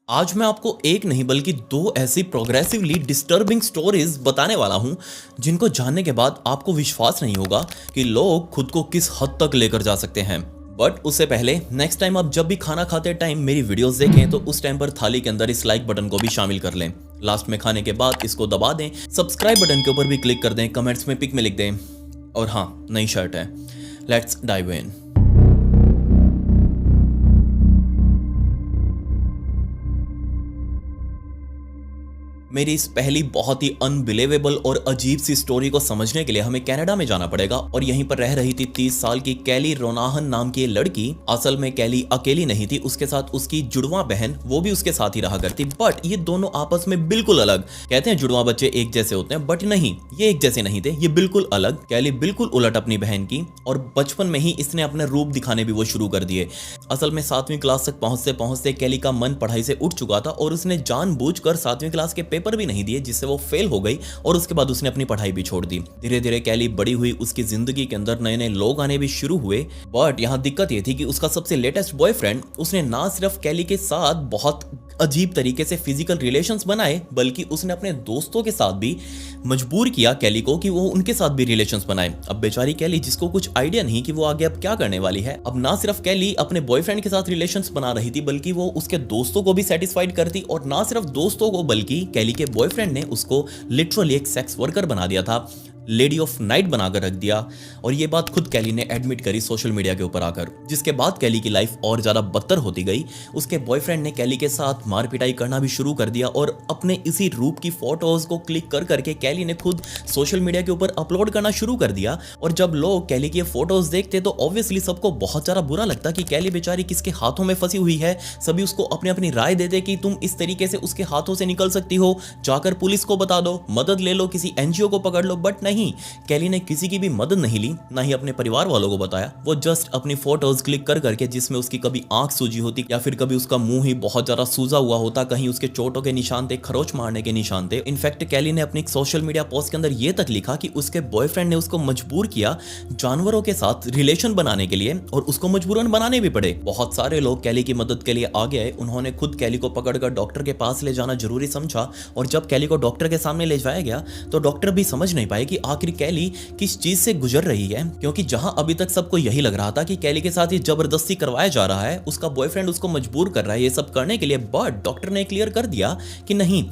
आज मैं आपको एक नहीं बल्कि दो ऐसी प्रोग्रेसिवली डिस्टर्बिंग स्टोरीज बताने वाला हूं जिनको जानने के बाद आपको विश्वास नहीं होगा कि लोग खुद को किस हद तक लेकर जा सकते हैं। बट उससे पहले नेक्स्ट टाइम आप जब भी खाना खाते टाइम मेरी वीडियोस देखें तो उस टाइम पर थाली के अंदर इस लाइक बटन को भी शामिल कर लें। लास्ट में खाने के बाद इसको दबा दें, सब्सक्राइब बटन के ऊपर भी क्लिक कर दें, कमेंट्स में पिक में लिख दें और हाँ, नई शर्ट है। Let's dive in. मेरी इस पहली बहुत ही अनबिलीवेबल और अजीब सी स्टोरी को समझने के लिए हमें कनाडा में जाना पड़ेगा और यहीं पर रह रही थी 30 साल की कैली रोनाहन नाम की लड़की। असल में कैली अकेली नहीं थी, उसके साथ उसकी जुड़वा बहन वो भी उसके साथ ही रहा करती। बट ये दोनों आपस में बिल्कुल अलग। कहते हैं जुड़वा बच्चे एक जैसे होते हैं, बट नहीं, ये एक जैसे नहीं थे, ये बिल्कुल अलग। कैली बिल्कुल उलट अपनी बहन की और बचपन में ही इसने अपने रूप दिखाने भी वो शुरू कर दिए। असल में 7वीं क्लास तक पहुंचते पहुंचते कैली का मन पढ़ाई से उठ चुका था और उसने जानबूझकर 7वीं क्लास के पेपर भी नहीं दिए, जिससे वो फेल हो गई और उसके बाद उसने अपनी पढ़ाई भी छोड़ दी। धीरे धीरे कैली बड़ी हुई, उसकी जिंदगी के अंदर नए नए लोग आने भी शुरू हुए। बट यहाँ दिक्कत ये थी कि उसका सबसे लेटेस्ट बॉयफ्रेंड, उसने ना सिर्फ कैली के साथ बहुत अजीब तरीके से फिजिकल रिलेशंस बनाए, बल्कि उसने अपने दोस्तों के साथ भी मजबूर किया कैली को कि वो उनके साथ भी रिलेशंस बनाए। अब बेचारी कैली, जिसको कुछ आइडिया नहीं कि वो आगे अब क्या करने वाली है, अब ना सिर्फ कैली अपने बॉयफ्रेंड के साथ रिलेशंस बना रही थी, बल्कि वो उसके दोस्तों को भी सेटिस्फाइड करती। और ना सिर्फ दोस्तों को, बल्कि कैली के बॉयफ्रेंड ने उसको लिटरली एक सेक्स वर्कर बना दिया था, लेडी ऑफ नाइट बनाकर रख दिया। और ये बात खुद कैली ने एडमिट करी सोशल मीडिया के ऊपर आकर, जिसके बाद कैली की लाइफ और ज्यादा बदतर होती गई। उसके बॉयफ्रेंड ने कैली के साथ मार पिटाई करना भी शुरू कर दिया और अपने इसी रूप की फोटोज को क्लिक कर करके कैली ने खुद सोशल मीडिया के ऊपर अपलोड करना शुरू कर दिया। और जब लोग कैली की फोटोज देखते तो ऑब्वियसली सबको बहुत ज्यादा बुरा लगता कि कैली बेचारी किसके हाथों में फंसी हुई है। सभी उसको अपनी अपनी राय देते कि तुम इस तरीके से उसके हाथों से निकल सकती हो, जाकर पुलिस को बता दो, मदद ले लो, किसी एनजीओ को पकड़ लो। बट नहीं, कैली ने किसी की भी मदद नहीं ली, ना ही अपने परिवार वालों को बताया। वो जस्ट अपनी फोटोज क्लिक कर करके, जिसमें उसकी कभी आंख सूजी होती या फिर कभी उसका मुंह ही बहुत ज्यादा सूजा हुआ होता, कहीं उसके चोटों के निशान थे, खरोच मारने के निशान थे। इनफैक्ट कैली ने अपनी सोशल मीडिया पोस्ट के अंदर यह तक लिखा कि उसके बॉयफ्रेंड ने उसको मजबूर किया जानवरों के साथ रिलेशन बनाने के लिए, और उसको मजबूरन बनाने भी पड़े। बहुत सारे लोग कैली की मदद के लिए आगे आए। उन्होंने खुद कैली को पकड़कर डॉक्टर के पास ले जाना जरूरी समझा। और जब कैली को डॉक्टर के सामने ले जाया गया तो डॉक्टर भी समझ नहीं पाए कि आखिर कैली किस चीज से गुजर रही है, क्योंकि जहां अभी तक सबको यही लग रहा था कि कैली के साथ ही जबरदस्ती करवाया जा रहा है, उसका बॉयफ्रेंड उसको मजबूर कर रहा है ये सब करने के लिए। बट डॉक्टर ने क्लियर कर दिया कि नहीं,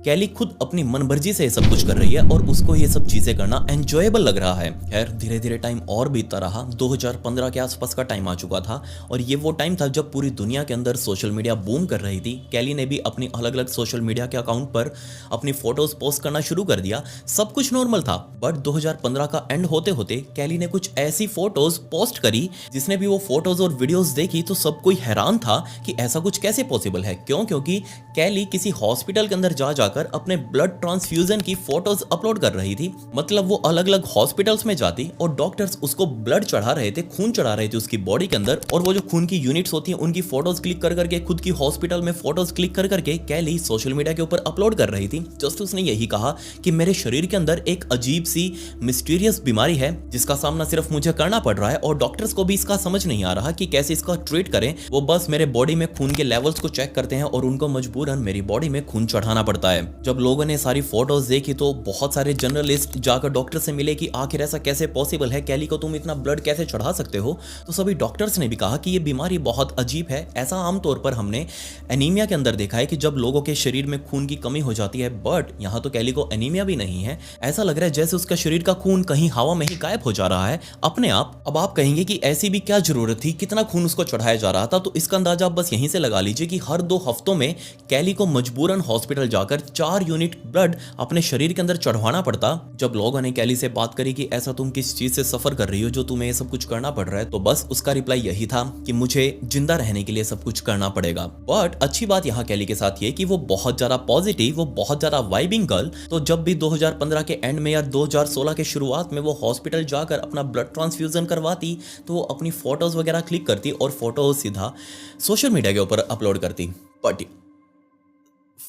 कैली खुद अपनी मनमर्जी से ये सब कुछ कर रही है और उसको ये सब चीजें करना एंजॉयबल लग रहा है। खैर, धीरे धीरे टाइम और बीतता रहा। 2015 के आसपास का टाइम आ चुका था और ये वो टाइम था जब पूरी दुनिया के अंदर सोशल मीडिया बूम कर रही थी। कैली ने भी अपनी अलग अलग सोशल मीडिया के अकाउंट पर अपनी फोटोज पोस्ट करना शुरू कर दिया। सब कुछ नॉर्मल था। बट 2015 का एंड होते होते कैली ने कुछ ऐसी फोटोज पोस्ट करी, जिसने भी वो फोटोज और वीडियोज देखी तो सब कोई हैरान था कि ऐसा कुछ कैसे पॉसिबल है। क्योंकि कैली किसी हॉस्पिटल के अंदर जाकर अपने ब्लड ट्रांसफ्यूजन की फोटोज अपलोड कर रही थी। मतलब वो अलग अलग हॉस्पिटल्स में जाती और डॉक्टर्स उसको ब्लड चढ़ा रहे थे, खून चढ़ा रहे थे उसकी बॉडी के अंदर, और वो जो खून की यूनिट्स होती हैं उनकी फोटोज क्लिक कर करके, खुद की हॉस्पिटल में फोटोज क्लिक कर करके कैली सोशल मीडिया के ऊपर अपलोड कर रही थी। जस्ट उसने यही कहा कि मेरे शरीर के अंदर एक अजीब सी मिस्टीरियस बीमारी है जिसका सामना सिर्फ मुझे करना पड़ रहा है और डॉक्टर्स को भी इसका समझ नहीं आ रहा कि कैसे इसका ट्रीट करें। वो बस मेरे बॉडी में खून के लेवल्स को चेक करते हैं और उनको मजबूरन मेरी बॉडी में खून चढ़ाना पड़ता है। जब लोगों ने सारी फोटोज देखी तो बहुत सारे जर्नलिस्ट जाकर डॉक्टर से मिले कि आखिर ऐसा कैसे पॉसिबल है, कैली को तुम इतना ब्लड कैसे चढ़ा सकते हो। तो सभी डॉक्टर्स ने भी कहा कि ये बीमारी बहुत अजीब है। ऐसा आमतौर पर हमने एनीमिया के अंदर देखा है कि जब लोगों के शरीर में खून की कमी हो जाती है, बट यहाँ तो कैली को एनीमिया भी नहीं है। ऐसा लग रहा है जैसे उसका शरीर का खून कहीं हवा में ही गायब हो जा रहा है अपने आप। अब आप कहेंगे कि ऐसी भी क्या जरूरत थी, कितना खून उसको चढ़ाया जा रहा था। तो इसका अंदाजा आप बस यहीं से लगा लीजिए कि हर 2 हफ्तों में कैली को मजबूरन हॉस्पिटल जाकर 4 यूनिट ब्लड अपने शरीर के अंदर चढ़वाना पड़ता। जब लोगों ने कैली से बात करी कि ऐसा तुम किस चीज से सफर कर रही हो जो तुम्हें ये सब कुछ करना पड़ रहा है, तो बस उसका रिप्लाई यही था कि मुझे जिंदा रहने के लिए सब कुछ करना पड़ेगा। बट अच्छी बात यहाँ कैली के साथ ये कि वो बहुत ज्यादा पॉजिटिव, वो बहुत ज्यादा वाइबिंग गर्ल। तो जब भी 2015 के एंड में या 2016 के शुरुआत में वो हॉस्पिटल जाकर अपना ब्लड ट्रांसफ्यूजन करवाती तो वो अपनी फोटोज वगैरह क्लिक करती और फोटोज सीधा सोशल मीडिया के ऊपर अपलोड करती। बट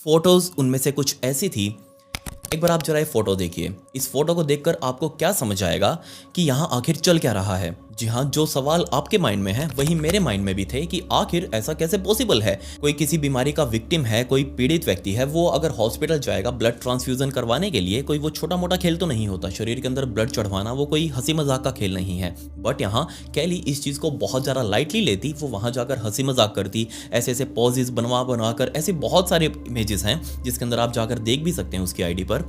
फोटोज उनमें से कुछ ऐसी थी, एक बार आप जरा ये फोटो देखिए। इस फोटो को देखकर आपको क्या समझ आएगा कि यहाँ आखिर चल क्या रहा है। जी हाँ, जो सवाल आपके माइंड में है वही मेरे माइंड में भी थे कि आखिर ऐसा कैसे पॉसिबल है। कोई किसी बीमारी का विक्टिम है, कोई पीड़ित व्यक्ति है, वो अगर हॉस्पिटल जाएगा ब्लड ट्रांसफ्यूजन करवाने के लिए, कोई वो छोटा मोटा खेल तो नहीं होता। शरीर के अंदर ब्लड चढ़वाना वो कोई हंसी मजाक का खेल नहीं है। बट यहाँ कैली इस चीज को बहुत ज्यादा लाइटली लेती, वो वहां जाकर हंसी मजाक करती, ऐसे ऐसे पॉजेस बनवा कर, ऐसे बहुत सारे इमेजेस हैं जिसके अंदर आप जाकर देख भी सकते हैं उसकी आईडी पर।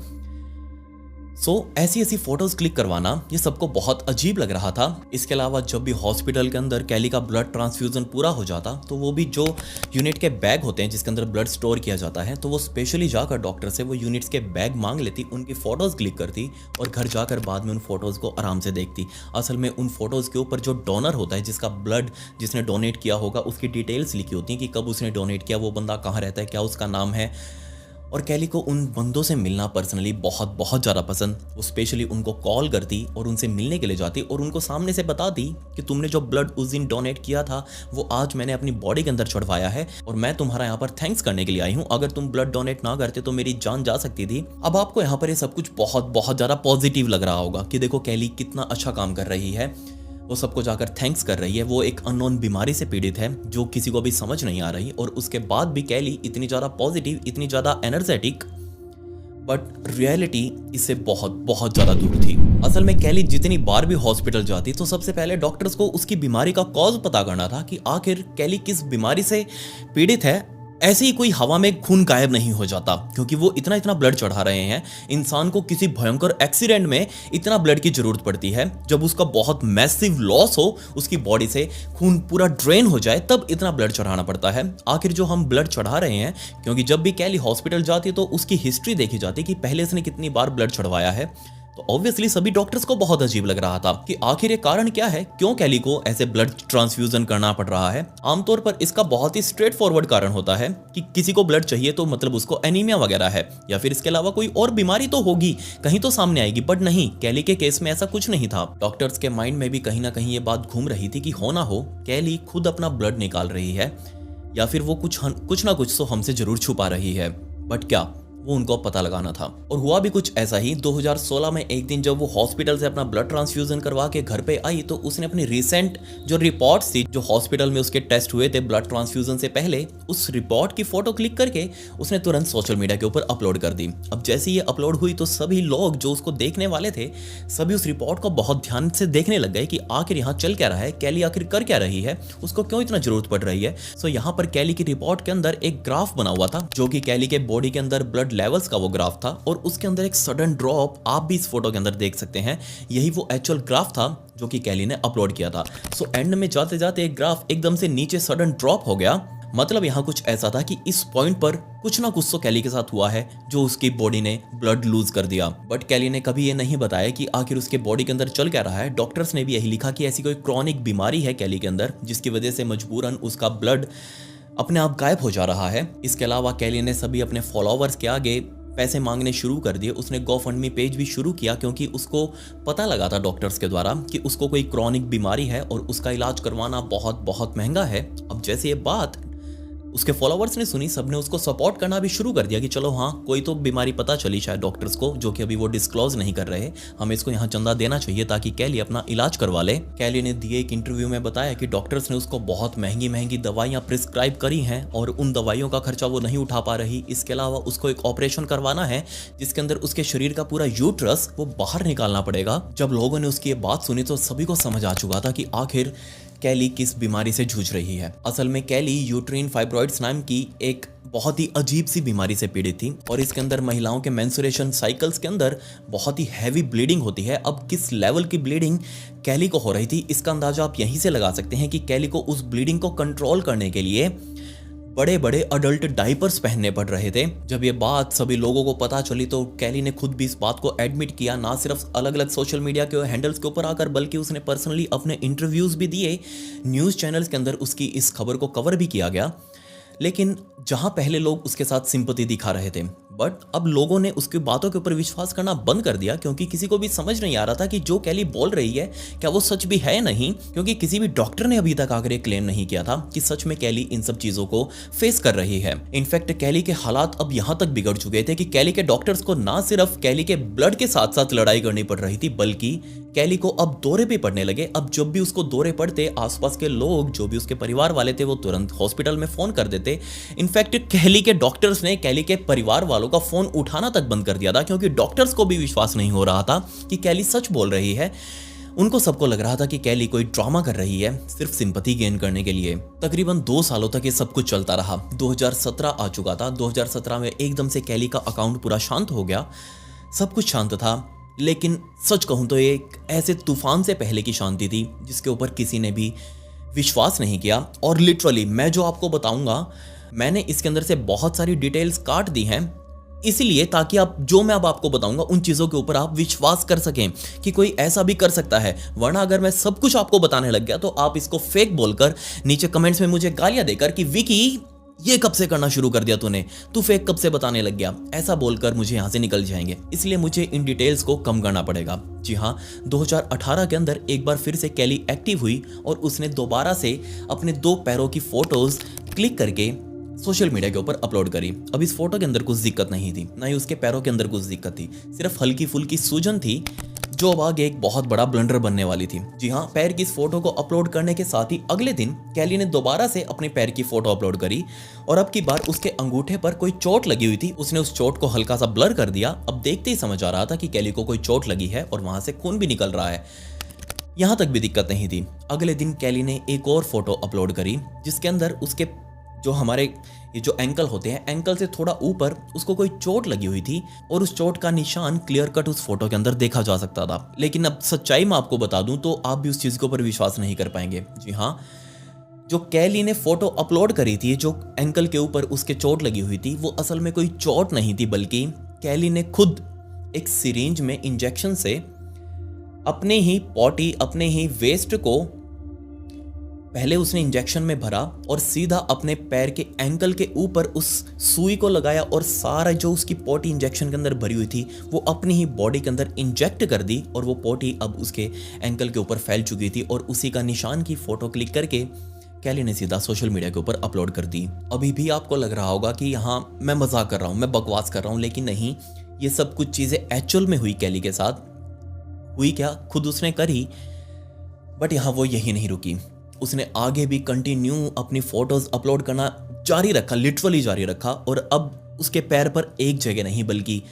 ऐसी ऐसी फोटोज क्लिक करवाना ये सबको बहुत अजीब लग रहा था। इसके अलावा जब भी हॉस्पिटल के अंदर कैली का ब्लड ट्रांसफ्यूजन पूरा हो जाता तो वो भी जो यूनिट के बैग होते हैं जिसके अंदर ब्लड स्टोर किया जाता है, तो वो स्पेशली जाकर डॉक्टर से वो यूनिट्स के बैग मांग लेती, उनकी फोटोज क्लिक करती और घर जाकर बाद में उन फोटोज को आराम से देखती। असल में उन फोटोज के ऊपर जो डोनर होता है, जिसका ब्लड जिसने डोनेट किया होगा, उसकी डिटेल्स लिखी होती हैं कि कब उसने डोनेट किया, वो बंदा कहाँ रहता है, क्या उसका नाम है। और कैली को उन बंदों से मिलना पर्सनली बहुत बहुत ज़्यादा पसंद। वो स्पेशली उनको कॉल करती और उनसे मिलने के लिए जाती और उनको सामने से बताती कि तुमने जो ब्लड उस दिन डोनेट किया था वो आज मैंने अपनी बॉडी के अंदर चढ़वाया है और मैं तुम्हारा यहाँ पर थैंक्स करने के लिए आई हूँ। अगर तुम ब्लड डोनेट ना करते तो मेरी जान जा सकती थी। अब आपको यहाँ पर ये सब कुछ बहुत बहुत ज़्यादा पॉजिटिव लग रहा होगा कि देखो कैली कितना अच्छा काम कर रही है, वो सबको जाकर थैंक्स कर रही है। वो एक अननोन बीमारी से पीड़ित है जो किसी को भी समझ नहीं आ रही, और उसके बाद भी कैली इतनी ज़्यादा पॉजिटिव, इतनी ज़्यादा एनर्जेटिक। बट रियलिटी इससे बहुत बहुत ज़्यादा दूर थी। असल में कैली जितनी बार भी हॉस्पिटल जाती तो सबसे पहले डॉक्टर्स को उसकी बीमारी का कॉज पता करना था कि आखिर कैली किस बीमारी से पीड़ित है। ऐसे ही कोई हवा में खून गायब नहीं हो जाता, क्योंकि वो इतना इतना ब्लड चढ़ा रहे हैं। इंसान को किसी भयंकर एक्सीडेंट में इतना ब्लड की जरूरत पड़ती है, जब उसका बहुत मैसिव लॉस हो, उसकी बॉडी से खून पूरा ड्रेन हो जाए, तब इतना ब्लड चढ़ाना पड़ता है। आखिर जो हम ब्लड चढ़ा रहे हैं, क्योंकि जब भी कैली हॉस्पिटल जाती है तो उसकी हिस्ट्री देखी जाती कि पहले इसने कितनी बार ब्लड चढ़वाया है, तो ऑब्वियसली सभी डॉक्टर्स को बहुत अजीब लग रहा था कि आखिर ये कारण क्या है, क्यों कैली को ऐसे ब्लड ट्रांसफ्यूजन करना पड़ रहा है। आमतौर पर इसका बहुत ही स्ट्रेट फॉरवर्ड कारण होता है कि किसी को ब्लड चाहिए तो मतलब उसको एनीमिया वगैरह है, या फिर इसके अलावा कोई और बीमारी तो होगी, कहीं तो सामने आएगी। बट नहीं, कैली के केस में ऐसा कुछ नहीं था। डॉक्टर्स के माइंड में भी कहीं ना कहीं ये बात घूम रही थी कि हो ना हो कैली खुद अपना ब्लड निकाल रही है, या फिर वो कुछ ना कुछ तो हमसे जरूर छुपा रही है। बट क्या, वो उनको पता लगाना था। और हुआ भी कुछ ऐसा ही। 2016 में एक दिन जब वो हॉस्पिटल से अपना ब्लड ट्रांसफ्यूजन करवा के घर पे आई, तो उसने अपनी रिसेंट जो रिपोर्ट्स थी, जो हॉस्पिटल में उसके टेस्ट हुए थे ब्लड ट्रांसफ्यूजन से पहले, उस रिपोर्ट की फोटो क्लिक करके उसने तुरंत सोशल मीडिया के ऊपर अपलोड कर दी। अब जैसे ये अपलोड हुई तो सभी लोग जो उसको देखने वाले थे, सभी उस रिपोर्ट को बहुत ध्यान से देखने लग गए कि आखिर यहाँ चल क्या रहा है, कैली आखिर कर क्या रही है, उसको क्यों इतना जरूरत पड़ रही है। सो यहाँ पर कैली की रिपोर्ट के अंदर एक ग्राफ बना हुआ था, जो कि कैली के बॉडी के अंदर ब्लड लेवल्स का वो ग्राफ था, और उसके अंदर एक सडन ड्रॉप आप भी इस फोटो के अंदर देख सकते हैं। यही वो एक्चुअल ग्राफ था जो कि कैली ने अपलोड किया था। सो एंड में जाते जाते एक ग्राफ एकदम से नीचे सडन ड्रॉप हो गया। मतलब यहाँ कुछ ऐसा था कि इस पॉइंट पर कुछ ना कुछ तो कैली के साथ हुआ है, जो उसकी बॉडी ने ब्लड लूज कर दिया। बट कैली ने कभी ये नहीं बताया कि आखिर उसके बॉडी के अंदर चल क्या रहा है। डॉक्टर्स ने भी यही लिखा कि ऐसी कोई क्रॉनिक बीमारी है कैली के अंदर, जिसकी वजह से मजबूरन उसका ब्लड अपने आप गायब हो जा रहा है। इसके अलावा कैली ने सभी अपने फॉलोअर्स के आगे पैसे मांगने शुरू कर दिए। उसने गोफंडमी पेज भी शुरू किया, क्योंकि उसको पता लगा था डॉक्टर्स के द्वारा कि उसको कोई क्रॉनिक बीमारी है और उसका इलाज करवाना बहुत बहुत महंगा है। अब जैसे ये बात उसके फॉलोअर्स ने सुनी, सबने उसको सपोर्ट करना भी शुरू कर दिया कि चलो हाँ, कोई तो बीमारी पता चली शायद डॉक्टर्स को, जो कि अभी वो डिस्क्लोज नहीं कर रहे, हमें इसको यहाँ चंदा देना चाहिए ताकि कैली अपना इलाज करवा ले। कैली ने दिए एक इंटरव्यू में बताया कि डॉक्टर्स ने उसको बहुत महंगी महंगी दवाइयाँ प्रिस्क्राइब करी हैं और उन दवाइयों का खर्चा वो नहीं उठा पा रही। इसके अलावा उसको एक ऑपरेशन करवाना है जिसके अंदर उसके शरीर का पूरा यूट्रस वो बाहर निकालना पड़ेगा। जब लोगों ने उसकी ये बात सुनी तो सभी को समझ आ चुका था कि आखिर कैली किस बीमारी से जूझ रही है। असल में कैली यूट्रीन फाइब्रॉइड्स नाम की एक बहुत ही अजीब सी बीमारी से पीड़ित थी, और इसके अंदर महिलाओं के मेंस्ट्रुएशन साइकिल्स के अंदर बहुत ही हैवी ब्लीडिंग होती है। अब किस लेवल की ब्लीडिंग कैली को हो रही थी, इसका अंदाजा आप यहीं से लगा सकते हैं कि कैली को उस ब्लीडिंग को कंट्रोल करने के लिए बड़े बड़े अडल्ट डाइपर्स पहनने पड़ रहे थे। जब ये बात सभी लोगों को पता चली तो कैली ने खुद भी इस बात को एडमिट किया, ना सिर्फ अलग अलग सोशल मीडिया के हैंडल्स के ऊपर आकर, बल्कि उसने पर्सनली अपने इंटरव्यूज भी दिए। न्यूज़ चैनल्स के अंदर उसकी इस खबर को कवर भी किया गया। लेकिन जहां पहले लोग उसके साथ सिंपैथी दिखा रहे थे, बट अब लोगों ने उसकी बातों के ऊपर विश्वास करना बंद कर दिया, क्योंकि किसी को भी समझ नहीं आ रहा था कि जो कैली बोल रही है क्या वो सच भी है या नहीं, क्योंकि किसी भी डॉक्टर ने अभी तक आकर क्लेम नहीं किया था कि सच में कैली इन सब चीजों को फेस कर रही है। इनफैक्ट कैली के हालात अब यहां तक बिगड़ चुके थे कि कैली के डॉक्टर्स को ना सिर्फ कैली के ब्लड के साथ साथ लड़ाई करनी पड़ रही थी, बल्कि कैली को अब दौरे भी पड़ने लगे। अब जब भी उसको दौरे पड़ते, आसपास के लोग, जो भी उसके परिवार वाले थे, वो तुरंत हॉस्पिटल में फोन कर देते। इनफैक्ट कैली के डॉक्टर्स ने कैली के परिवार वालों का फोन उठाना तक बंद कर दिया था, क्योंकि डॉक्टर्स को भी विश्वास नहीं हो रहा था कि कैली सच बोल रही है। उनको सबको लग रहा था कि कैली कोई ड्रामा कर रही है, सिर्फ सिंपैथी गेन करने के लिए। तकरीबन 2 सालों तक ये सब कुछ चलता रहा। 2017 आ चुका था। 2017 में एकदम से कैली का अकाउंट पूरा शांत हो गया, सब कुछ शांत था। लेकिन सच कहूं तो ये एक ऐसे तूफान से पहले की शांति थी जिसके ऊपर किसी ने भी विश्वास नहीं किया। और लिटरली मैं जो आपको बताऊंगा, मैंने इसके अंदर से बहुत सारी डिटेल्स काट दी हैं, इसलिए ताकि आप जो मैं अब आपको बताऊंगा उन चीजों के ऊपर आप विश्वास कर सकें कि कोई ऐसा भी कर सकता है। वरना अगर मैं सब कुछ आपको बताने लग गया तो आप इसको फेक बोलकर नीचे कमेंट्स में मुझे गालियां देकर कि विकी ये कब से करना शुरू कर दिया तूने, तू फेक कब से बताने लग गया, ऐसा बोलकर मुझे यहां से निकल जाएंगे। इसलिए मुझे इन डिटेल्स को कम करना पड़ेगा। जी हाँ, 2018 के अंदर एक बार फिर से कैली एक्टिव हुई और उसने दोबारा से अपने 2 पैरों की फोटोज क्लिक करके सोशल मीडिया के ऊपर अपलोड करी। अब इस फोटो के अंदर कुछ दिक्कत नहीं थी, ना ही उसके पैरों के अंदर कुछ दिक्कत थी, सिर्फ हल्की फुल्की सूजन थी जो अब आगे एक बहुत बड़ा ब्लंडर बनने वाली थी। जी हाँ, पैर की इस फोटो को अपलोड करने के साथ ही अगले दिन कैली ने दोबारा से अपने पैर की फोटो अपलोड करी और अब की बार उसके अंगूठे पर कोई चोट लगी हुई थी। उसने उस चोट को हल्का सा ब्लर कर दिया। अब देखते ही समझ आ रहा था कि कैली को कोई चोट लगी है और वहां से खून भी निकल रहा है। यहां तक भी दिक्कत नहीं थी। अगले दिन कैली ने एक और फोटो अपलोड करी जिसके अंदर उसके जो हमारे ये जो एंकल होते हैं, एंकल से थोड़ा ऊपर उसको कोई चोट लगी हुई थी और उस चोट का निशान क्लियर कट उस फोटो के अंदर देखा जा सकता था। लेकिन अब सच्चाई मैं आपको बता दूं तो आप भी उस चीज के ऊपर विश्वास नहीं कर पाएंगे। जी हाँ, जो कैली ने फोटो अपलोड करी थी, जो एंकल के ऊपर उसके चोट लगी हुई थी, वो असल में कोई चोट नहीं थी, बल्कि कैली ने खुद एक सिरिंज में इंजेक्शन से अपने ही पॉटी, अपने ही वेस्ट को पहले उसने इंजेक्शन में भरा और सीधा अपने पैर के एंकल के ऊपर उस सुई को लगाया और सारा जो उसकी पोटी इंजेक्शन के अंदर भरी हुई थी वो अपनी ही बॉडी के अंदर इंजेक्ट कर दी और वो पोटी अब उसके एंकल के ऊपर फैल चुकी थी और उसी का निशान की फोटो क्लिक करके कैली ने सीधा सोशल मीडिया के ऊपर अपलोड कर दी। अभी भी आपको लग रहा होगा कि यहाँ मैं मजाक कर रहा हूँ, मैं बकवास कर रहा हूँ, लेकिन नहीं, ये सब कुछ चीज़ें एक्चुअल में हुई। कैली के साथ हुई क्या, खुद उसने करी। बट यहाँ वो यही नहीं रुकी, उसने आगे भी कंटिन्यू अपनी फोटोज अपलोड करना जारी रखा, लिटरली जारी रखा। और अब उसके पैर पर एक जगह नहीं बल्कि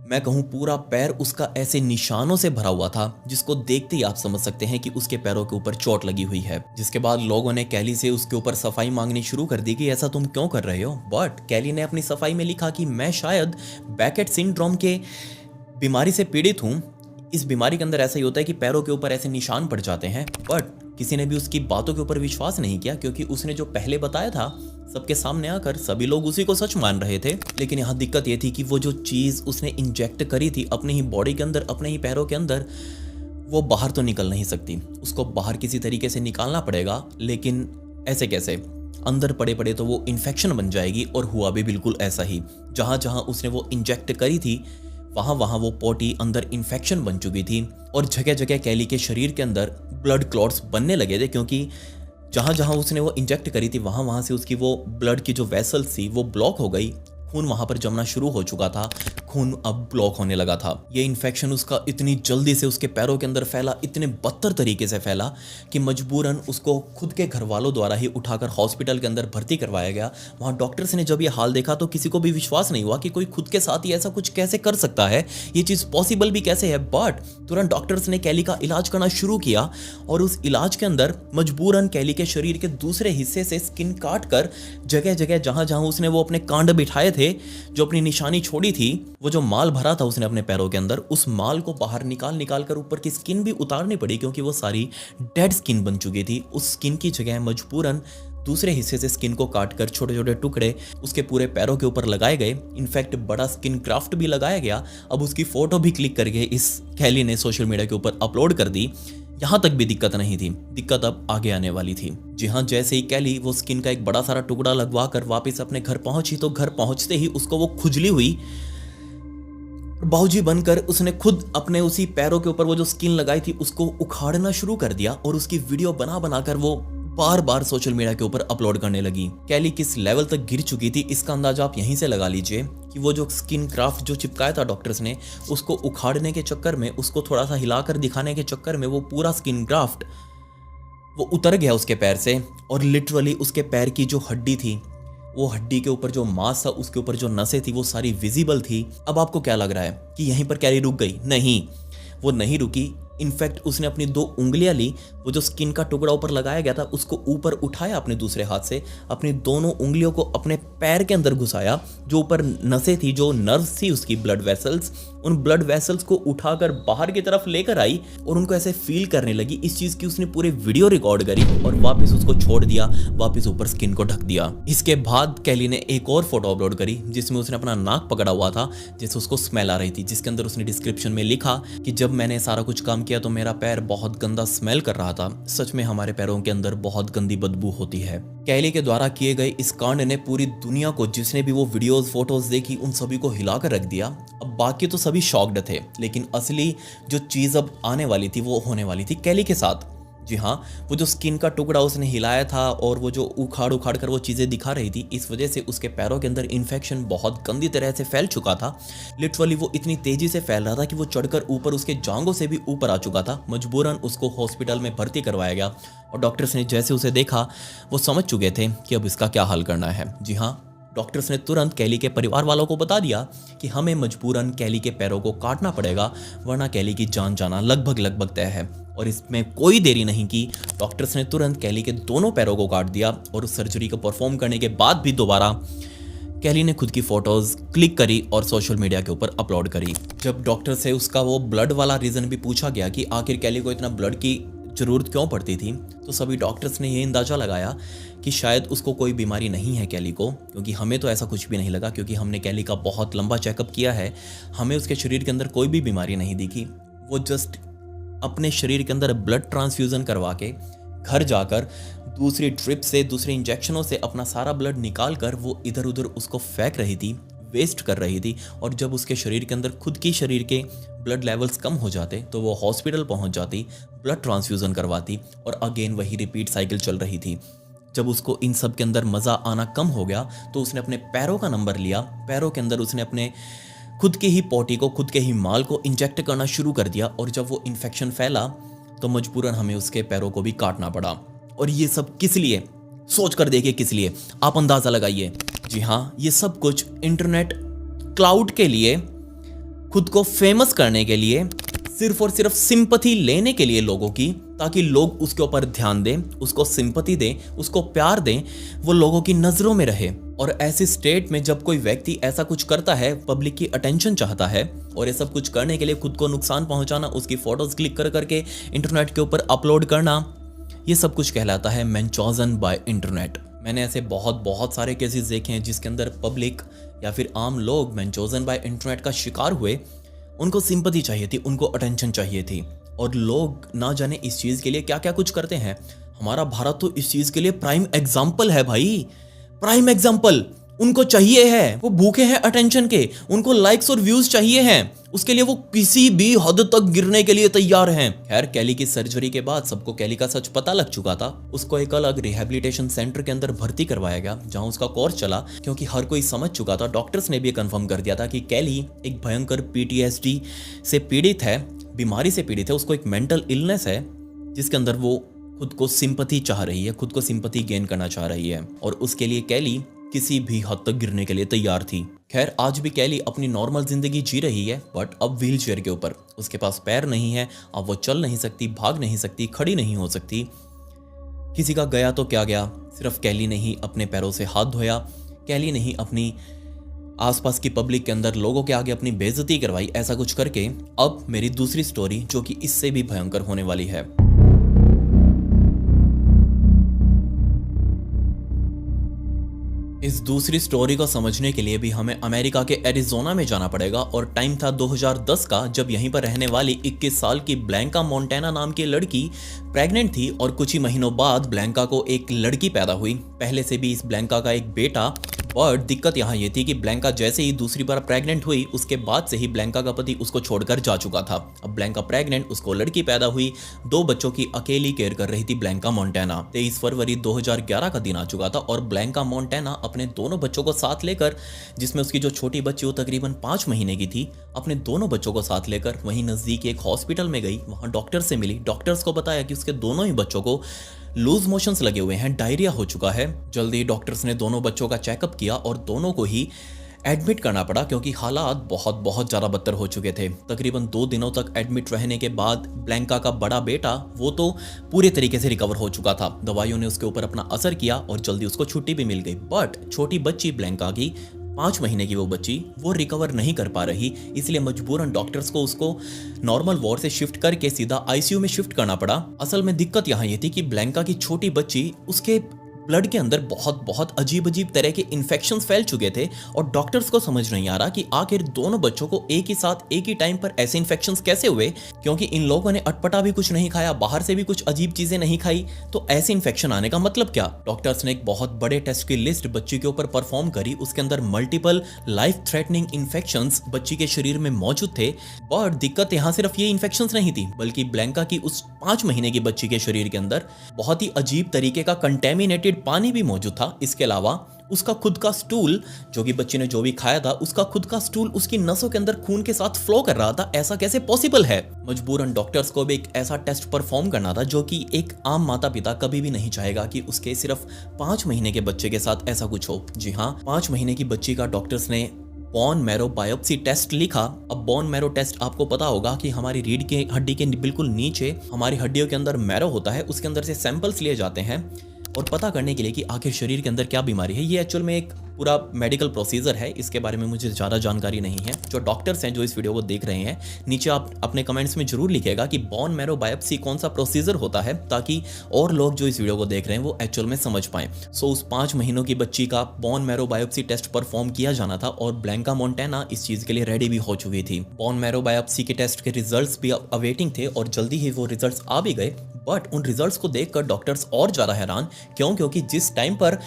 मैं कहूँ पूरा पैर उसका ऐसे निशानों से भरा हुआ था जिसको देखते ही आप समझ सकते हैं कि उसके पैरों के ऊपर चोट लगी हुई है। जिसके बाद लोगों ने कैली से उसके ऊपर सफाई मांगनी शुरू कर दी कि ऐसा तुम क्यों कर रहे हो। बट कैली ने अपनी सफाई में लिखा कि मैं शायद बैकेट सिंड्रोम के बीमारी से पीड़ित हूँ। इस बीमारी के अंदर ऐसा ही होता है कि पैरों के ऊपर ऐसे निशान पड़ जाते हैं। बट किसी ने भी उसकी बातों के ऊपर विश्वास नहीं किया, क्योंकि उसने जो पहले बताया था सबके सामने आकर सभी लोग उसी को सच मान रहे थे। लेकिन यहाँ दिक्कत ये थी कि वो जो चीज़ उसने इंजेक्ट करी थी अपनी ही बॉडी के अंदर, अपने ही पैरों के अंदर, वो बाहर तो निकल नहीं सकती। उसको बाहर किसी तरीके से निकालना पड़ेगा, लेकिन ऐसे कैसे, अंदर पड़े पड़े तो वो इन्फेक्शन बन जाएगी। और हुआ भी बिल्कुल ऐसा ही। जहाँ जहाँ उसने वो इंजेक्ट करी थी वहाँ वहाँ वो पोटी अंदर इन्फेक्शन बन चुकी थी और जगह जगह कैली के शरीर के अंदर ब्लड क्लॉट्स बनने लगे थे, क्योंकि जहाँ जहाँ उसने वो इंजेक्ट करी थी वहाँ वहाँ से उसकी वो ब्लड की जो वेसल्स थी वो ब्लॉक हो गई। खून वहाँ पर जमना शुरू हो चुका था, खून अब ब्लॉक होने लगा था। ये इन्फेक्शन उसका इतनी जल्दी से उसके पैरों के अंदर फैला, इतने बदतर तरीके से फैला कि मजबूरन उसको खुद के घर वालों द्वारा ही उठाकर हॉस्पिटल के अंदर भर्ती करवाया गया। वहाँ डॉक्टर्स ने जब ये हाल देखा तो किसी को भी विश्वास नहीं हुआ कि कोई खुद के साथ ही ऐसा कुछ कैसे कर सकता है, ये चीज़ पॉसिबल भी कैसे है। बट तुरंत डॉक्टर्स ने कैली का इलाज करना शुरू किया और उस इलाज के अंदर मजबूरन कैली के शरीर के दूसरे हिस्से से स्किन काट कर जगह जगह जहाँ जहाँ उसने वो अपने कांड बिठाए थे, जो अपनी निशानी छोड़ी थी, वो जो माल भरा था उसने अपने पैरों के अंदर, उस माल को बाहर निकाल कर ऊपर की स्किन भी उतारनी पड़ी, क्योंकि वो सारी डेड स्किन बन चुकी थी। उस स्किन की जगह मजबूरन दूसरे हिस्से से स्किन को काटकर छोटे छोटे टुकड़े उसके पूरे पैरों के ऊपर लगाए गए। इनफैक्ट बड़ा स्किन क्राफ्ट भी लगाया गया। अब उसकी फोटो भी क्लिक करके इस कैली ने सोशल मीडिया के ऊपर अपलोड कर दी। यहाँ तक भी दिक्कत नहीं थी, दिक्कत अब आगे आने वाली थी। जी हाँ, जैसे ही कैली वो स्किन का एक बड़ा सारा टुकड़ा लगवा कर वापस अपने घर पहुंची तो घर पहुंचते ही उसको वो खुजली हुई। बाबूजी बनकर उसने खुद अपने उसी पैरों के ऊपर वो जो स्किन लगाई थी उसको उखाड़ना शुरू कर दिया और उसकी वीडियो बना बनाकर वो बार बार सोशल मीडिया के ऊपर अपलोड करने लगी। कैली किस लेवल तक गिर चुकी थी इसका अंदाजा आप यहीं से लगा लीजिए कि वो जो स्किन क्राफ्ट जो चिपकाया था डॉक्टर्स ने, उसको उखाड़ने के चक्कर में, उसको थोड़ा सा हिलाकर दिखाने के चक्कर में वो पूरा स्किन क्राफ्ट वो उतर गया उसके पैर से और लिटरली उसके पैर की जो हड्डी थी, वो हड्डी के ऊपर जो मांस था, उसके ऊपर जो नसें थी, वो सारी विजिबल थी। अब आपको क्या लग रहा है कि यहीं पर कैली रुक गई? नहीं, वो नहीं रुकी। इनफैक्ट उसने अपनी 2 उंगलियां ली, वो जो स्किन का टुकड़ा ऊपर लगाया गया था उसको ऊपर उठाया अपने दूसरे हाथ से, अपनी दोनों उंगलियों को अपने पैर के अंदर घुसाया, जो ऊपर नसें थी, जो नर्व्स थी उसकी, ब्लड वेसल्स, उन ब्लड वेसल्स को उठाकर बाहर की तरफ लेकर आई और उनको ऐसे फील करने लगी। इस चीज की उसने पूरे वीडियो रिकॉर्ड करी और वापस उसको छोड़ दिया, वापस ऊपर स्किन को ढक दिया। इसके बाद कैली ने एक और फोटो अपलोड करी जिसमें उसने अपना नाक पकड़ा हुआ था, जिससे उसको स्मेल आ रही थी, जिसके अंदर उसने डिस्क्रिप्शन में लिखा कि जब मैंने सारा कुछ काम किया तो मेरा पैर बहुत गंदा स्मेल कर रहा था। सच में हमारे पैरों के अंदर बहुत गंदी बदबू होती है। कैली के द्वारा किए गए इस कांड ने पूरी दुनिया को, जिसने भी वो वीडियोस फोटोज देखी, उन सभी को हिलाकर रख दिया। अब बाकी तो सभी शॉक्ड थे, लेकिन असली जो चीज अब आने वाली थी वो होने वाली थी कैली के साथ। जी हाँ, वो जो स्किन का टुकड़ा उसने हिलाया था और वो जो उखाड़ उखाड़ कर वो चीज़ें दिखा रही थी, इस वजह से उसके पैरों के अंदर इन्फेक्शन बहुत गंदी तरह से फैल चुका था। लिटरली वो इतनी तेजी से फैल रहा था कि वो चढ़कर ऊपर उसके जांघों से भी ऊपर आ चुका था। मजबूरन उसको हॉस्पिटल में भर्ती करवाया गया और डॉक्टर्स ने जैसे उसे देखा वो समझ चुके थे कि अब इसका क्या हल करना है। जी हाँ, डॉक्टर्स ने तुरंत कैली के परिवार वालों को बता दिया कि हमें मजबूरन कैली के पैरों को काटना पड़ेगा, वरना कैली की जान जाना लगभग तय है। और इसमें कोई देरी नहीं की, डॉक्टर्स ने तुरंत कैली के दोनों पैरों को काट दिया और उस सर्जरी को परफॉर्म करने के बाद भी दोबारा कैली ने खुद की फोटोज क्लिक करी और सोशल मीडिया के ऊपर अपलोड करी। जब डॉक्टर से उसका वो ब्लड वाला रीजन भी पूछा गया कि आखिर कैली को इतना ब्लड की जरूरत क्यों पड़ती थी, तो सभी डॉक्टर्स ने ये अंदाजा लगाया कि शायद उसको कोई बीमारी नहीं है कैली को, क्योंकि हमें तो ऐसा कुछ भी नहीं लगा, क्योंकि हमने कैली का बहुत लंबा चेकअप किया है, हमें उसके शरीर के अंदर कोई भी बीमारी नहीं दिखी। वो जस्ट अपने शरीर के अंदर ब्लड ट्रांसफ्यूजन करवा के घर जाकर दूसरी ड्रिप से, दूसरे इंजेक्शनों से अपना सारा ब्लड निकाल कर वो इधर उधर उसको फेंक रही थी, वेस्ट कर रही थी। और जब उसके शरीर के अंदर खुद की शरीर के ब्लड लेवल्स कम हो जाते तो वो हॉस्पिटल पहुंच जाती, ब्लड ट्रांसफ्यूजन करवाती और अगेन वही रिपीट साइकिल चल रही थी। जब उसको इन सब के अंदर मज़ा आना कम हो गया तो उसने अपने पैरों का नंबर लिया, पैरों के अंदर उसने अपने खुद के ही पोटी को, खुद के ही माल को इंजेक्ट करना शुरू कर दिया। और जब वो इन्फेक्शन फैला तो मजबूरन हमें उसके पैरों को भी काटना पड़ा। और ये सब किस लिए? सोच कर देखिए किस लिए, आप अंदाज़ा लगाइए। जी हाँ, ये सब कुछ इंटरनेट क्लाउड के लिए, खुद को फेमस करने के लिए, सिर्फ और सिर्फ सिंपैथी लेने के लिए लोगों की, ताकि लोग उसके ऊपर ध्यान दें, उसको सिंपैथी दें, उसको प्यार दें, वो लोगों की नज़रों में रहे। और ऐसी स्टेट में जब कोई व्यक्ति ऐसा कुछ करता है, पब्लिक की अटेंशन चाहता है, और ये सब कुछ करने के लिए खुद को नुकसान पहुंचाना, उसकी फोटोज क्लिक कर करके इंटरनेट के ऊपर अपलोड करना, ये सब कुछ कहलाता है मैन चॉजन बाय इंटरनेट। मैंने ऐसे बहुत सारे केसेस देखे हैं जिसके अंदर पब्लिक या फिर आम लोग मैन चॉजन बाय इंटरनेट का शिकार हुए। उनको सिंपैथी चाहिए थी, उनको अटेंशन चाहिए थी, और लोग ना जाने इस चीज़ के लिए क्या क्या कुछ करते हैं। हमारा भारत तो इस चीज़ के लिए प्राइम एग्जाम्पल है भाई, प्राइम एग्जाम्पल। उनको चाहिए है, वो भूखे हैं अटेंशन के, उनको लाइक्स और व्यूज चाहिए हैं, उसके लिए वो किसी भी हद तक गिरने के लिए तैयार हैं। खैर, कैली की सर्जरी के बाद सबको कैली का सच पता लग चुका था। उसको एक अलग रिहेबिलिटेशन सेंटर के अंदर भर्ती करवाया गया जहां उसका कोर्स चला, क्योंकि हर कोई समझ चुका था, डॉक्टर्स ने भी कंफर्म कर दिया था कि कैली एक भयंकर PTSD से पीड़ित है, बीमारी से पीड़ित है, उसको एक मेंटल इलनेस है जिसके अंदर वो खुद को सिंपैथी चाह रही है, खुद को सिंपैथी गेन करना चाह रही है, और उसके लिए कैली किसी भी हद तक गिरने के लिए तैयार थी। खैर, आज भी कैली अपनी नॉर्मल जिंदगी जी रही है, बट अब व्हील चेयर के ऊपर। उसके पास पैर नहीं है, अब वो चल नहीं सकती, भाग नहीं सकती, खड़ी नहीं हो सकती। किसी का गया तो क्या गया, सिर्फ कैली ने ही अपने पैरों से हाथ धोया, कैली ने ही अपनी आसपास की पब्लिक के अंदर लोगों के आगे अपनी बेइज्जती करवाई। ऐसा कुछ करके अब मेरी दूसरी स्टोरी, जो कि इससे भी भयंकर होने वाली है। इस दूसरी स्टोरी को समझने के लिए भी हमें अमेरिका के एरिजोना में जाना पड़ेगा और टाइम था 2010 का, जब यहीं पर रहने वाली 21 साल की ब्लैंका मोंटेना नाम की लड़की प्रेग्नेंट थी और कुछ ही महीनों बाद ब्लैंका को एक लड़की पैदा हुई। पहले से भी इस ब्लैंका का एक बेटा, बट दिक्कत यहाँ ये थी कि ब्लैंका जैसे ही दूसरी बार प्रेग्नेंट हुई उसके बाद से ही ब्लैंका का पति उसको छोड़कर जा चुका था। अब ब्लैंका प्रेग्नेंट, उसको लड़की पैदा हुई, 2 बच्चों की अकेली केयर कर रही थी ब्लैंका मोंटेना। 23 फरवरी 2011 का दिन आ चुका था और ब्लैंका मोंटेना अपने दोनों बच्चों को साथ लेकर, जिसमें उसकी जो छोटी बच्ची वो तकरीबन 5 महीने की थी, अपने दोनों बच्चों को साथ लेकर वहीं नजदीक एक हॉस्पिटल में गई। वहां डॉक्टर से मिली। डॉक्टर्स को बताया कि उसके दोनों ही बच्चों को लूज मोशंस लगे हुए हैं, डायरिया हो चुका है। जल्दी डॉक्टर्स ने दोनों बच्चों का चेकअप किया और दोनों को ही एडमिट करना पड़ा क्योंकि हालात बहुत ज़्यादा बदतर हो चुके थे। तकरीबन 2 दिनों तक एडमिट रहने के बाद ब्लैंका का बड़ा बेटा वो तो पूरे तरीके से रिकवर हो चुका था। दवाइयों ने उसके ऊपर अपना असर किया और जल्दी उसको छुट्टी भी मिल गई। बट छोटी बच्ची ब्लैंका की, 5 महीने की वो बच्ची, वो रिकवर नहीं कर पा रही, इसलिए मजबूरन डॉक्टर्स को उसको नॉर्मल वार्ड से शिफ्ट करके सीधा आईसीयू में शिफ्ट करना पड़ा। असल में दिक्कत यहाँ ये थी कि ब्लैंका की छोटी बच्ची, उसके ब्लड के अंदर बहुत अजीब तरह के इन्फेक्शंस फैल चुके थे और डॉक्टर्स को समझ नहीं आ रहा कि आखिर दोनों बच्चों को एक ही साथ एक ही टाइम पर ऐसे इन्फेक्शंस कैसे हुए, क्योंकि इन लोगों ने अटपटा भी कुछ नहीं खाया, बाहर से भी कुछ अजीब चीजें नहीं खाई, तो ऐसे इन्फेक्शन आने का मतलब क्या। डॉक्टर्स ने एक बहुत बड़े टेस्ट की लिस्ट बच्ची के ऊपर परफॉर्म करी। उसके अंदर मल्टीपल लाइफ थ्रेटनिंग इन्फेक्शंस बच्ची के शरीर में मौजूद थे। बट दिक्कत यहाँ सिर्फ ये इन्फेक्शंस नहीं थी, बल्कि ब्लैंका की उस 5 महीने की बच्ची के शरीर के अंदर बहुत ही अजीब तरीके का कंटेमिनेटेड पानी भी मौजूद था। इसके अलावा उसका खुद का स्टूल, जो कि बच्ची ने जो भी खाया था, उसका खुद का स्टूल उसकी नसों के अंदर खून के साथ फ्लो कर रहा था। ऐसा कैसे पॉसिबल है। मजबूरन डॉक्टर्स को भी एक ऐसा टेस्ट परफॉर्म करना था जो कि एक आम माता पिता कभी भी नहीं चाहेगा कि उसके सिर्फ 5 महीने के बच्चे के साथ ऐसा कुछ हो। जी हाँ, 5 महीने की बच्ची का डॉक्टर्स ने बोन मैरो बायोप्सी टेस्ट लिखा। अब बोन मैरो टेस्ट, आपको पता होगा कि हमारी रीढ़ के हड्डी के बिल्कुल नीचे हमारी हड्डियों के अंदर मैरो होता है, उसके अंदर से सैंपल्स लिए जाते हैं और पता करने के लिए कि आखिर शरीर के अंदर क्या बीमारी है। ये एक्चुअल में एक पूरा मेडिकल प्रोसीजर है, इसके बारे में मुझे ज़्यादा जानकारी नहीं है। जो डॉक्टर्स हैं जो इस वीडियो को देख रहे हैं, नीचे आप अपने कमेंट्स में जरूर लिखिएगा कि बोन मैरो बायोप्सी कौन सा प्रोसीजर होता है, ताकि और लोग जो इस वीडियो को देख रहे हैं वो एक्चुअल में समझ पाएं। सो उस 5 महीनों की बच्ची का bone marrow biopsy test perform किया जाना था और ब्लैंका मोंटेना इस चीज़ के लिए रेडी भी हो चुकी थी। बोन मैरो बायोप्सी के टेस्ट के रिजल्ट्स भी अवेटिंग थे और जल्दी ही वो रिजल्ट्स आ भी गए। बट उन रिजल्ट्स को देखकर डॉक्टर्स और ज़्यादा हैरान, क्योंकि जिस टाइम पर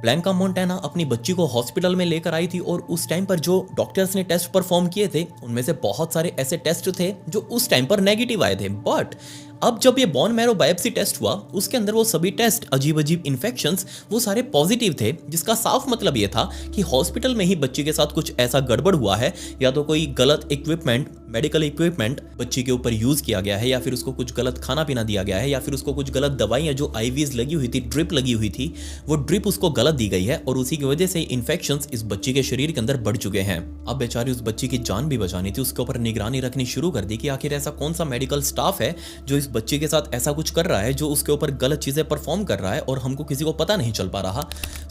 ब्लैंका मोंटेना अपनी बच्ची को हॉस्पिटल में लेकर आई थी और उस टाइम पर जो डॉक्टर्स ने टेस्ट परफॉर्म किए थे, उनमें से बहुत सारे ऐसे टेस्ट थे जो उस टाइम पर नेगेटिव आए थे। बट अब जब ये बोन मैरो बायोप्सी टेस्ट हुआ, उसके अंदर वो सभी टेस्ट, अजीब इन्फेक्शंस, वो सारे पॉजिटिव थे, जिसका साफ मतलब ये था कि हॉस्पिटल में ही बच्ची के साथ कुछ ऐसा गड़बड़ हुआ है, या तो कोई गलत इक्विपमेंट, मेडिकल इक्विपमेंट बच्ची के ऊपर यूज किया गया है, या फिर उसको कुछ गलत खाना पीना दिया गया है, या फिर उसको कुछ गलत दवाइयां, जो आईवीज लगी हुई थी, ड्रिप लगी हुई थी, वो ड्रिप उसको गलत दी गई है और उसी की वजह से इन्फेक्शंस इस बच्ची के शरीर के अंदर बढ़ चुके हैं। अब बेचारी उस बच्ची की जान भी बचानी थी, उसके ऊपर निगरानी रखनी शुरू कर दी कि आखिर ऐसा कौन सा मेडिकल स्टाफ है जो इस बच्ची के साथ ऐसा कुछ कर रहा है, जो उसके ऊपर गलत चीजें परफॉर्म कर रहा है और हमको किसी को पता नहीं चल पा रहा।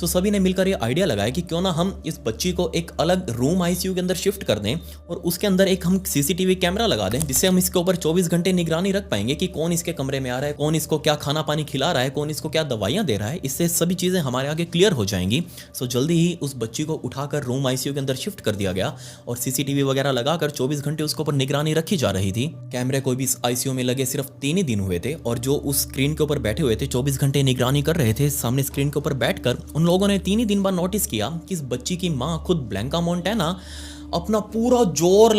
तो सभी ने मिलकर ये आइडिया लगाया कि क्यों ना हम इस बच्ची को एक अलग रूम आईसीयू के अंदर शिफ्ट कर दें और उसके अंदर एक हम सीसीटीवी कैमरा लगा दें, जिससे हम इसके ऊपर 24 घंटे निगरानी रख पाएंगे कि कौन इसके कमरे में आ रहा है, कौन इसको क्या खाना पानी खिला रहा है, कौन इसको क्या दवाइयां दे रहा है। इससे सभी चीजें हमारे आगे क्लियर हो जाएंगी। सो जल्दी ही उस बच्ची को उठाकर रूम आईसीयू के अंदर शिफ्ट कर दिया गया और सीसीटीवी वगैरह लगाकर 24 घंटे उसके ऊपर निगरानी रखी जा रही थी। कैमरे को भी इस आईसीयू में लगे सिर्फ 3 ही दिन हुए थे और जो उस स्क्रीन के ऊपर बैठे हुए थे, 24 घंटे निगरानी कर रहे थे सामने स्क्रीन के ऊपर बैठकर, उन लोगों ने 3 ही दिन बाद नोटिस किया कि इस बच्ची की मां खुद ब्लैंका मोंटेना अपना पूरा जोर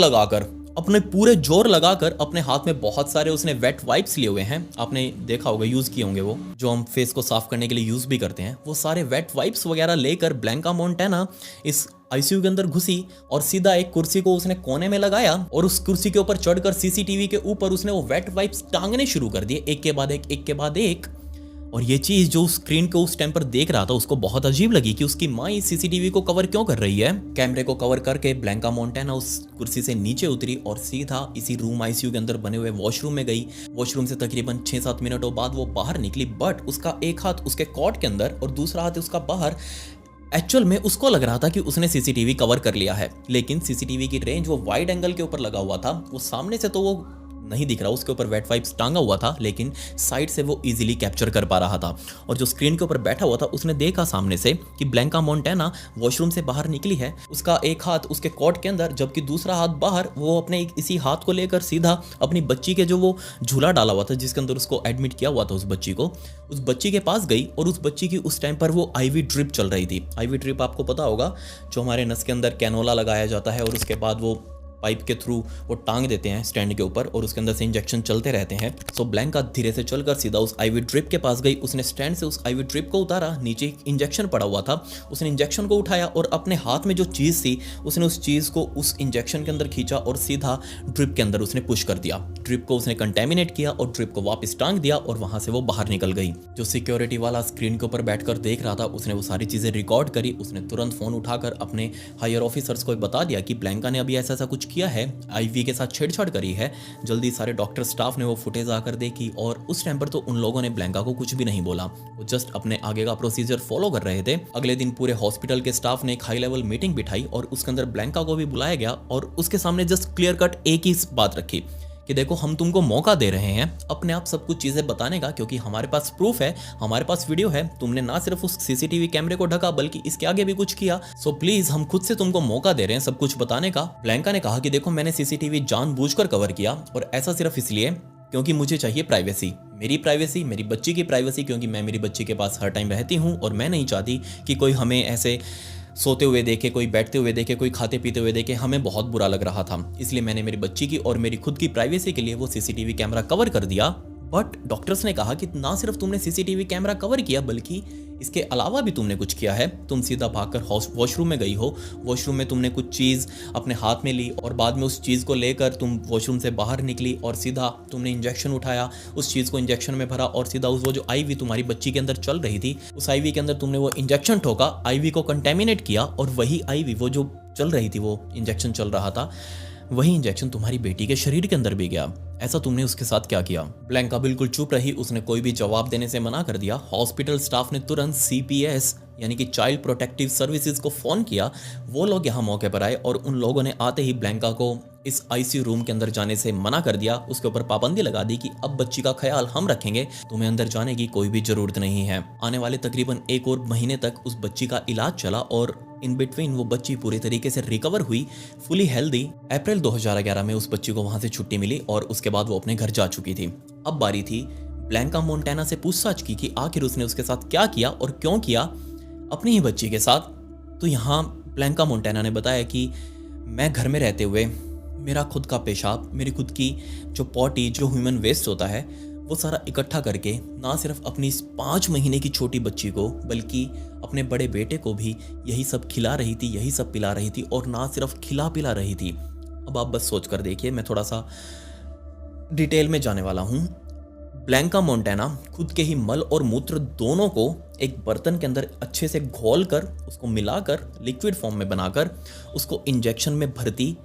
लगाकर अपने हाथ में बहुत सारे उसने वेट वाइप्स लिए हुए हैं। आपने देखा होगा, यूज किए होंगे, वो जो हम फेस को साफ करने के लिए यूज भी करते हैं, वो सारे वेट वाइप्स वगैरह लेकर ब्लैंका मोंटेना इस आईसीयू के अंदर घुसी और सीधा एक कुर्सी को उसने कोने में लगाया और उस कुर्सी के ऊपर चढ़कर सीसीटीवी के ऊपर उसने वो वेट वाइप्स टांगने शुरू कर दिए, एक के बाद एक। और ये चीज जो स्क्रीन को उस टाइम पर देख रहा था, उसको बहुत अजीब लगी कि उसकी माँ इस सीसीटीवी को कवर क्यों कर रही है। कैमरे को कवर करके ब्लैंका मोंटेना उस कुर्सी से नीचे उतरी और सीधा इसी रूम आईसीयू के अंदर बने हुए वॉशरूम में गई। वॉशरूम से तकरीबन 6-7 मिनटों बाद वो बाहर निकली, बट उसका एक हाथ उसके कॉट के अंदर और दूसरा हाथ उसका बाहर। एक्चुअल में उसको लग रहा था कि उसने सीसीटीवी कवर कर लिया है, लेकिन सीसीटीवी की रेंज वो वाइड एंगल के ऊपर लगा हुआ था, वो सामने से तो वो नहीं दिख रहा, उसके ऊपर वेट वाइप्स टांगा हुआ था, लेकिन साइड से वो इजीली कैप्चर कर पा रहा था। और जो स्क्रीन के ऊपर बैठा हुआ था उसने देखा सामने से कि ब्लैंका मोंटेना वॉशरूम से बाहर निकली है, उसका एक हाथ उसके कोट के अंदर जबकि दूसरा हाथ बाहर, वो अपने इसी हाथ को लेकर सीधा अपनी बच्ची के जो वो झूला डाला हुआ था जिसके अंदर उसको एडमिट किया हुआ था उस बच्ची के पास गई और उस बच्ची की उस टाइम पर वो आईवी ड्रिप चल रही थी। आईवी ड्रिप आपको पता होगा, जो हमारे नस के अंदर कैनोला लगाया जाता है और उसके बाद वो पाइप के थ्रू वो टांग देते हैं स्टैंड के ऊपर और उसके अंदर से इंजेक्शन चलते रहते हैं। सो ब्लैंका धीरे से चलकर सीधा उस आईवी ड्रिप के पास गई, उसने स्टैंड से उस आईवी ड्रिप को उतारा, नीचे एक इंजेक्शन पड़ा हुआ था, उसने इंजेक्शन को उठाया और अपने हाथ में जो चीज़ थी उसने उस चीज़ को उस इंजेक्शन के अंदर खींचा और सीधा ड्रिप के अंदर उसने पुश कर दिया। ड्रिप को उसने कंटेमिनेट किया और ड्रिप को वापस टांग दिया और वहां से वो बाहर निकल गई। जो सिक्योरिटी वाला स्क्रीन के ऊपर बैठकर देख रहा था उसने वो सारी चीज़ें रिकॉर्ड करी, उसने तुरंत फ़ोन उठाकर अपने हायर ऑफिसर्स को बता दिया कि ब्लैंका ने अभी ऐसा ऐसा कुछ किया है, आईवी के साथ छेड़छाड़ करी है। जल्दी सारे डॉक्टर स्टाफ ने वो फुटेज आकर देखी और उस टाइम पर तो उन लोगों ने ब्लैंका को कुछ भी नहीं बोला, वो जस्ट अपने आगे का प्रोसीजर फॉलो कर रहे थे। अगले दिन पूरे हॉस्पिटल के स्टाफ ने एक हाई लेवल मीटिंग बिठाई और उसके अंदर ब्लैंका को भी बुलाया गया और उसके सामने जस्ट क्लियर कट एक ही बात रखी कि देखो हम तुमको मौका दे रहे हैं अपने आप सब कुछ चीजें बताने का, क्योंकि हमारे पास प्रूफ है, हमारे पास वीडियो है, तुमने ना सिर्फ उस सीसीटीवी कैमरे को ढका बल्कि इसके आगे भी कुछ किया। सो प्लीज हम खुद से तुमको मौका दे रहे हैं सब कुछ बताने का। ब्लैंका ने कहा कि देखो मैंने सीसीटीवी जानबूझकर कवर किया और ऐसा सिर्फ इसलिए क्योंकि मुझे चाहिए प्राइवेसी, मेरी प्राइवेसी, मेरी बच्ची की प्राइवेसी, क्योंकि मैं मेरी बच्ची के पास हर टाइम रहती हूँ और मैं नहीं चाहती कि कोई हमें ऐसे सोते हुए देखे, कोई बैठते हुए देखे, कोई खाते पीते हुए देखे, हमें बहुत बुरा लग रहा था। इसलिए मैंने मेरी बच्ची की और मेरी खुद की प्राइवेसी के लिए वो सीसीटीवी कैमरा कवर कर दिया। बट डॉक्टर्स ने कहा कि ना सिर्फ तुमने सीसीटीवी कैमरा कवर किया बल्कि इसके अलावा भी तुमने कुछ किया है। तुम सीधा भागकर वॉशरूम में गई हो, वॉशरूम में तुमने कुछ चीज़ अपने हाथ में ली और बाद में उस चीज़ को लेकर तुम वॉशरूम से बाहर निकली और सीधा तुमने इंजेक्शन उठाया, उस चीज़ को इंजेक्शन में भरा और सीधा उस वो जो आईवी तुम्हारी बच्ची के अंदर चल रही थी उस आईवी के अंदर तुमने वो इंजेक्शन ठोका, आईवी को कंटेमिनेट किया और वही आईवी वो जो चल रही थी, वो इंजेक्शन चल रहा था, वही इंजेक्शन तुम्हारी बेटी के शरीर के अंदर भी गया। ऐसा तुमने उसके साथ क्या किया? ब्लैंका बिल्कुल चुप रही, उसने कोई भी जवाब देने से मना कर दिया। हॉस्पिटल स्टाफ ने तुरंत CPS यानी कि चाइल्ड प्रोटेक्टिव सर्विसेज को फोन किया। वो लोग यहाँ मौके पर आए और उन लोगों ने आते ही ब्लैंका को इस ICU रूम के अंदर जाने से मना कर दिया। उसके ऊपर पाबंदी लगा दी कि अब बच्ची का ख्याल हम रखेंगे, तुम्हें अंदर जाने की कोई भी जरूरत नहीं है। आने वाले तकरीबन 1 और महीने तक उस बच्ची का इलाज चला और इन बिटवीन वो बच्ची पूरी तरीके से रिकवर हुई, फुली हेल्दी। अप्रैल 2011 में उस बच्ची को वहां से छुट्टी मिली और उसके बाद वो अपने घर जा चुकी थी। अब बारी थी ब्लैंका मोंटेना से पूछताछ की कि आखिर उसने उसके साथ क्या किया और क्यों किया, अपनी ही बच्ची के साथ। तो यहाँ ब्लैंका मोंटेना ने बताया कि मैं घर में रहते हुए मेरा खुद का पेशाब, मेरी खुद की जो पॉटी, जो ह्यूमन वेस्ट होता है, वो सारा इकट्ठा करके ना सिर्फ अपनी इस 5 महीने की छोटी बच्ची को बल्कि अपने बड़े बेटे को भी यही सब खिला रही थी, यही सब पिला रही थी और ना सिर्फ खिला पिला रही थी। अब आप बस सोच कर देखिए, मैं थोड़ा सा डिटेल में जाने वाला हूँ। ब्लैंका मोंटेना खुद के ही मल और मूत्र दोनों को एक बर्तन के अंदर अच्छे से घोल कर, उसको मिलाकर लिक्विड फॉर्म में बनाकर उसको इंजेक्शन में भरती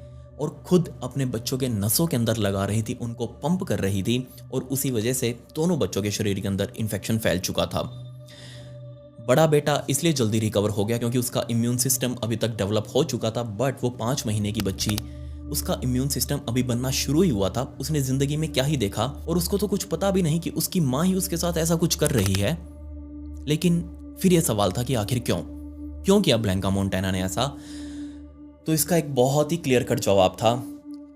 और खुद अपने बच्चों के नसों के अंदर लगा रही थी, उनको पंप कर रही थी और उसी वजह से दोनों बच्चों के शरीर के अंदर इन्फेक्शन फैल चुका था। बड़ा बेटा इसलिए जल्दी रिकवर हो गया क्योंकि उसका इम्यून सिस्टम अभी तक डेवलप हो चुका था, बट वो 5 महीने की बच्ची, उसका इम्यून सिस्टम अभी बनना शुरू ही हुआ था। उसने जिंदगी में क्या ही देखा और उसको तो कुछ पता भी नहीं कि उसकी माँ ही उसके साथ ऐसा कुछ कर रही है। लेकिन फिर यह सवाल था कि आखिर क्यों किया ब्लैंका मोंटेना ने ऐसा? तो इसका एक बहुत ही क्लियर कट जवाब था,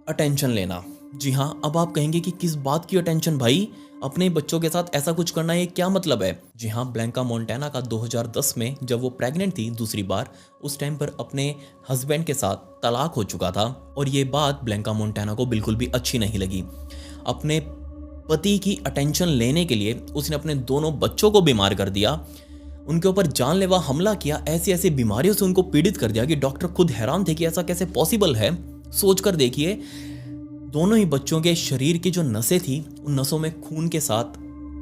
अटेंशन लेना। जी हाँ, अब आप कहेंगे कि किस बात की अटेंशन भाई, अपने बच्चों के साथ ऐसा कुछ करना ये क्या मतलब है? जी हाँ, ब्लैंका मोंटेना का 2010 में जब वो प्रेग्नेंट थी दूसरी बार, उस टाइम पर अपने हस्बैंड के साथ तलाक हो चुका था और ये बात ब्लैंका मोंटेना को बिल्कुल भी अच्छी नहीं लगी। अपने पति की अटेंशन लेने के लिए उसने अपने दोनों बच्चों को बीमार कर दिया, उनके ऊपर जानलेवा हमला किया, ऐसी ऐसी बीमारियों से उनको पीड़ित कर दिया कि डॉक्टर खुद हैरान थे कि ऐसा कैसे पॉसिबल है। सोचकर देखिए, दोनों ही बच्चों के शरीर की जो नसें थी, उन नसों में खून के साथ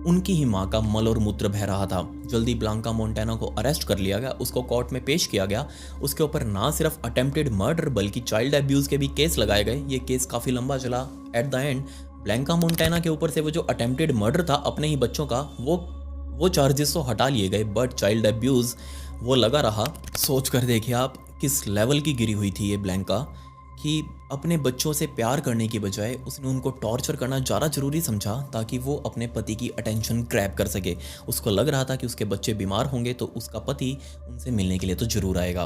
उनकी ही माँ का मल और मूत्र बह रहा था। जल्दी ब्लैंका मोंटेना को अरेस्ट कर लिया गया, उसको कोर्ट में पेश किया गया। उसके ऊपर ना सिर्फ अटेम्प्टेड मर्डर बल्कि चाइल्ड अब्यूज के भी केस लगाए गए। ये केस काफी लंबा चला। At the end Blanca montana के ऊपर से वो जो अटेम्प्टेड मर्डर था अपने ही बच्चों का, वो चार्जेस तो हटा लिए गए, बट चाइल्ड अब्यूज वो लगा रहा। सोच कर देखिए आप किस लेवल की गिरी हुई थी ये ब्लैंका। कि अपने बच्चों से प्यार करने की बजाय उसने उनको टॉर्चर करना ज़्यादा ज़रूरी समझा ताकि वो अपने पति की अटेंशन ग्रैब कर सके। उसको लग रहा था कि उसके बच्चे बीमार होंगे तो उसका पति उनसे मिलने के लिए तो ज़रूर आएगा।